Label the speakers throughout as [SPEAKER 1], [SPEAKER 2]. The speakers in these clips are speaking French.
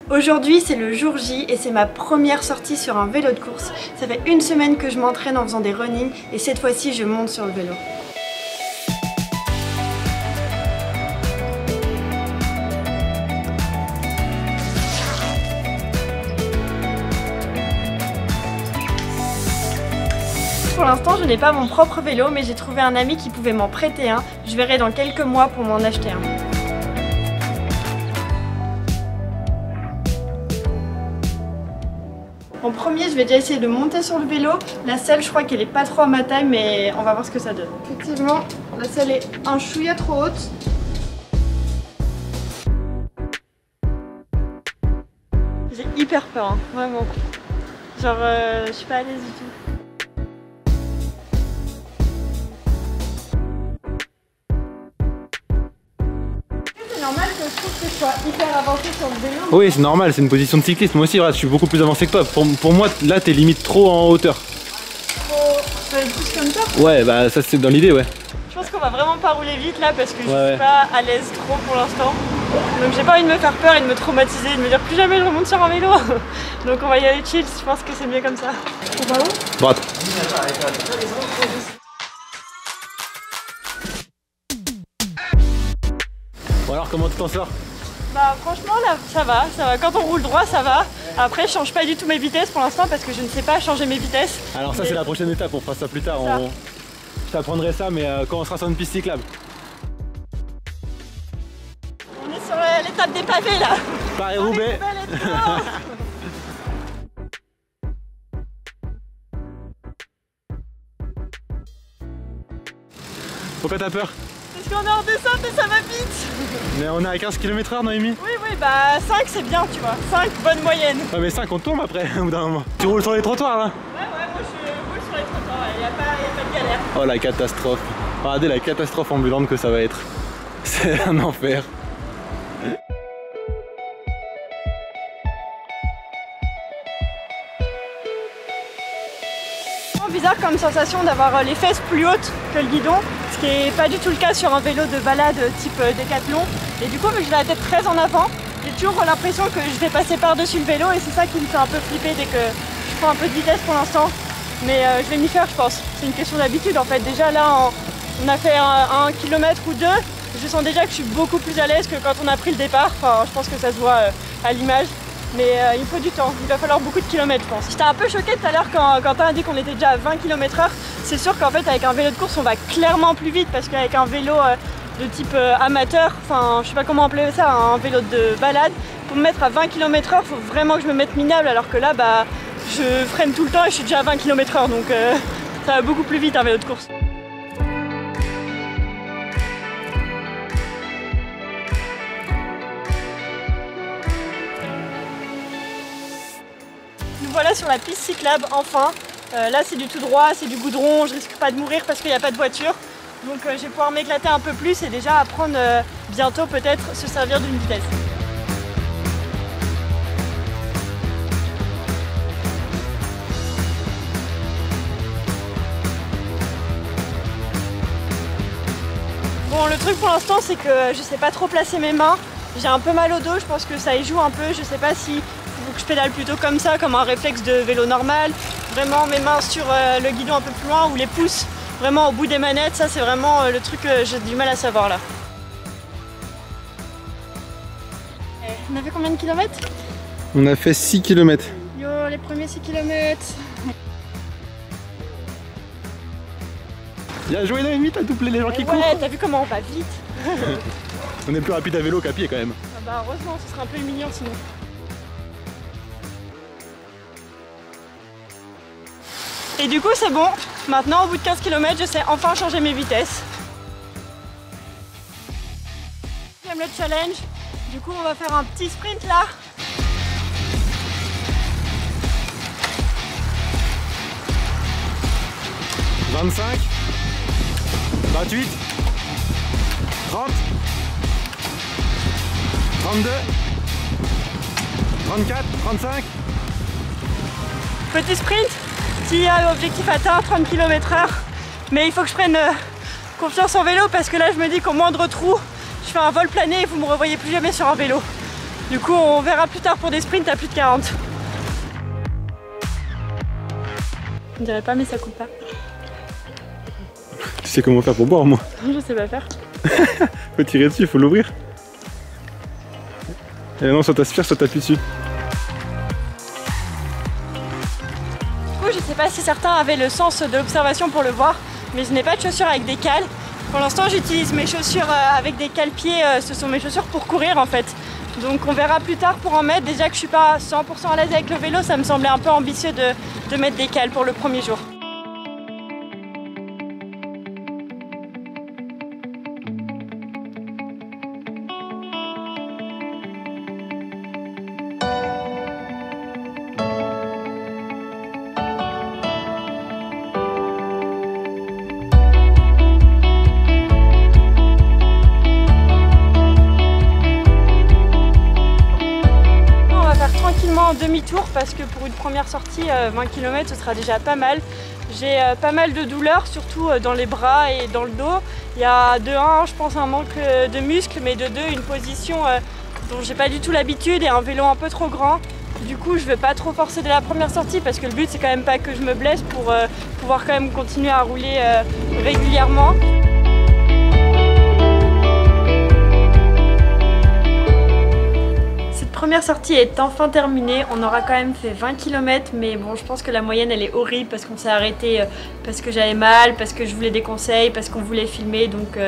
[SPEAKER 1] Aujourd'hui c'est le jour J et c'est ma première sortie sur un vélo de course. Ça fait une semaine que je m'entraîne en faisant des running et cette fois-ci je monte sur le vélo. Pour l'instant je n'ai pas mon propre vélo mais j'ai trouvé un ami qui pouvait m'en prêter un. Je verrai dans quelques mois pour m'en acheter un. En premier, je vais déjà essayer de monter sur le vélo. La selle, je crois qu'elle est pas trop à ma taille, mais on va voir ce que ça donne. Effectivement, la selle est un chouïa trop haute. J'ai hyper peur, hein, vraiment. Genre, je suis pas à l'aise du tout. C'est normal que je trouve que je sois hyper avancée sur le vélo.
[SPEAKER 2] Oui, c'est normal, c'est une position de cycliste. Moi aussi, voilà, je suis beaucoup plus avancé que toi. Pour moi, là, t'es limite trop en hauteur.
[SPEAKER 1] Je vais aller plus comme ça.
[SPEAKER 2] Ouais, bah ça c'est dans l'idée, ouais.
[SPEAKER 1] Je pense qu'on va vraiment pas rouler vite là parce que je suis pas à l'aise trop pour l'instant. Donc j'ai pas envie de me faire peur et de me traumatiser, de me dire plus jamais je remonte sur un vélo. Donc on va y aller chill, je pense que c'est mieux comme ça. On va où?
[SPEAKER 2] Droite. Bon alors, comment tu t'en sors?
[SPEAKER 1] Bah franchement là ça va. Quand on roule droit ça va. Après je change pas du tout mes vitesses pour l'instant parce que je ne sais pas changer mes vitesses.
[SPEAKER 2] Alors ça c'est la prochaine étape, on fera ça plus tard. Je t'apprendrai ça mais quand on sera sur une piste cyclable.
[SPEAKER 1] On est sur l'étape des pavés là.
[SPEAKER 2] Paris-Roubaix. Pourquoi t'as peur?
[SPEAKER 1] Parce qu'on est en descente et ça va vite.
[SPEAKER 2] Mais on est à 15 km/h, Noémie?
[SPEAKER 1] Oui, bah 5 c'est bien tu vois. 5 bonne moyenne.
[SPEAKER 2] Ouais mais 5 on tombe après au bout d'un moment. Tu roules sur les trottoirs là?
[SPEAKER 1] Ouais, moi je roule sur les trottoirs, il n'y a pas de galère.
[SPEAKER 2] Oh la catastrophe. Regardez la catastrophe ambulante que ça va être. C'est un enfer.
[SPEAKER 1] C'est bizarre comme sensation d'avoir les fesses plus hautes que le guidon, ce qui n'est pas du tout le cas sur un vélo de balade type Décathlon. Et du coup, vu que j'ai la tête très en avant, j'ai toujours l'impression que je vais passer par-dessus le vélo et c'est ça qui me fait un peu flipper dès que je prends un peu de vitesse pour l'instant. Mais je vais m'y faire, je pense. C'est une question d'habitude en fait. Déjà là, on a fait un kilomètre ou deux. Je sens déjà que je suis beaucoup plus à l'aise que quand on a pris le départ. Enfin, je pense que ça se voit à l'image. Mais il faut du temps, il va falloir beaucoup de kilomètres je pense. J'étais un peu choquée tout à l'heure quand Quentin a dit qu'on était déjà à 20 km/h. C'est sûr qu'en fait avec un vélo de course on va clairement plus vite parce qu'avec un vélo de type amateur, enfin je sais pas comment appeler ça, un vélo de balade, pour me mettre à 20 km/h, il faut vraiment que je me mette minable alors que là bah je freine tout le temps et je suis déjà à 20 km/h donc ça va beaucoup plus vite un vélo de course. Nous voilà sur la piste cyclable enfin. Là c'est du tout droit, c'est du goudron, je risque pas de mourir parce qu'il n'y a pas de voiture. Donc je vais pouvoir m'éclater un peu plus et déjà apprendre bientôt peut-être se servir d'une vitesse. Bon le truc pour l'instant c'est que je sais pas trop placer mes mains. J'ai un peu mal au dos, je pense que ça y joue un peu, je sais pas si faut que je pédale plutôt comme ça, comme un réflexe de vélo normal. Vraiment mes mains sur le guidon un peu plus loin ou les pouces vraiment au bout des manettes, ça c'est vraiment le truc que j'ai du mal à savoir là. On a fait combien de kilomètres?
[SPEAKER 2] On a fait 6 km.
[SPEAKER 1] Yo, les premiers 6 km.
[SPEAKER 2] Bien joué Noémie, t'as doublé les gens qui courent.
[SPEAKER 1] Ouais, t'as vu comment on va vite.
[SPEAKER 2] On est plus rapide à vélo qu'à pied quand même.
[SPEAKER 1] Ah bah heureusement, ce serait un peu humiliant sinon. Et du coup c'est bon, maintenant au bout de 15 km je sais enfin changer mes vitesses. J'aime le challenge, du coup on va faire un petit sprint là. «
[SPEAKER 2] 25, 28, 30, 32, 34, 35. »
[SPEAKER 1] Petit sprint, petit objectif atteint, 30 km/h. Mais il faut que je prenne confiance en vélo parce que là je me dis qu'au moindre trou, je fais un vol plané et vous me revoyez plus jamais sur un vélo. Du coup on verra plus tard pour des sprints à plus de 40. On dirait pas mais ça coule pas.
[SPEAKER 2] Tu sais comment faire pour boire moi?
[SPEAKER 1] Je sais pas faire.
[SPEAKER 2] Faut tirer dessus, faut l'ouvrir. Et non, soit t'aspires, soit t'appuies dessus.
[SPEAKER 1] Je sais pas si certains avaient le sens de l'observation pour le voir, mais je n'ai pas de chaussures avec des cales. Pour l'instant j'utilise mes chaussures avec des cale-pieds, ce sont mes chaussures pour courir en fait. Donc on verra plus tard pour en mettre. Déjà que je suis pas 100% à l'aise avec le vélo, ça me semblait un peu ambitieux de mettre des cales pour le premier jour. En demi-tour parce que pour une première sortie 20 km ce sera déjà pas mal. J'ai pas mal de douleurs, surtout dans les bras et dans le dos. Il y a de 1 je pense un manque de muscles, mais de 2 une position dont j'ai pas du tout l'habitude et un vélo un peu trop grand. Du coup je vais pas trop forcer dès la première sortie parce que le but c'est quand même pas que je me blesse pour pouvoir quand même continuer à rouler régulièrement. Première sortie est enfin terminée, on aura quand même fait 20 km mais bon je pense que la moyenne elle est horrible parce qu'on s'est arrêté parce que j'avais mal, parce que je voulais des conseils, parce qu'on voulait filmer donc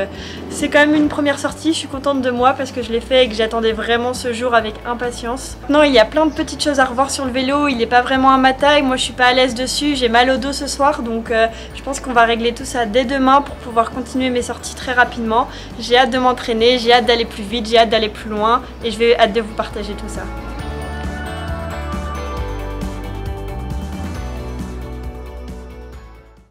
[SPEAKER 1] c'est quand même une première sortie, je suis contente de moi parce que je l'ai fait et que j'attendais vraiment ce jour avec impatience. Non, il y a plein de petites choses à revoir sur le vélo, il n'est pas vraiment à ma taille, moi je suis pas à l'aise dessus, j'ai mal au dos ce soir donc je pense qu'on va régler tout ça dès demain pour pouvoir continuer mes sorties très rapidement. J'ai hâte de m'entraîner, j'ai hâte d'aller plus vite, j'ai hâte d'aller plus loin et je vais hâte de vous partager tout ça.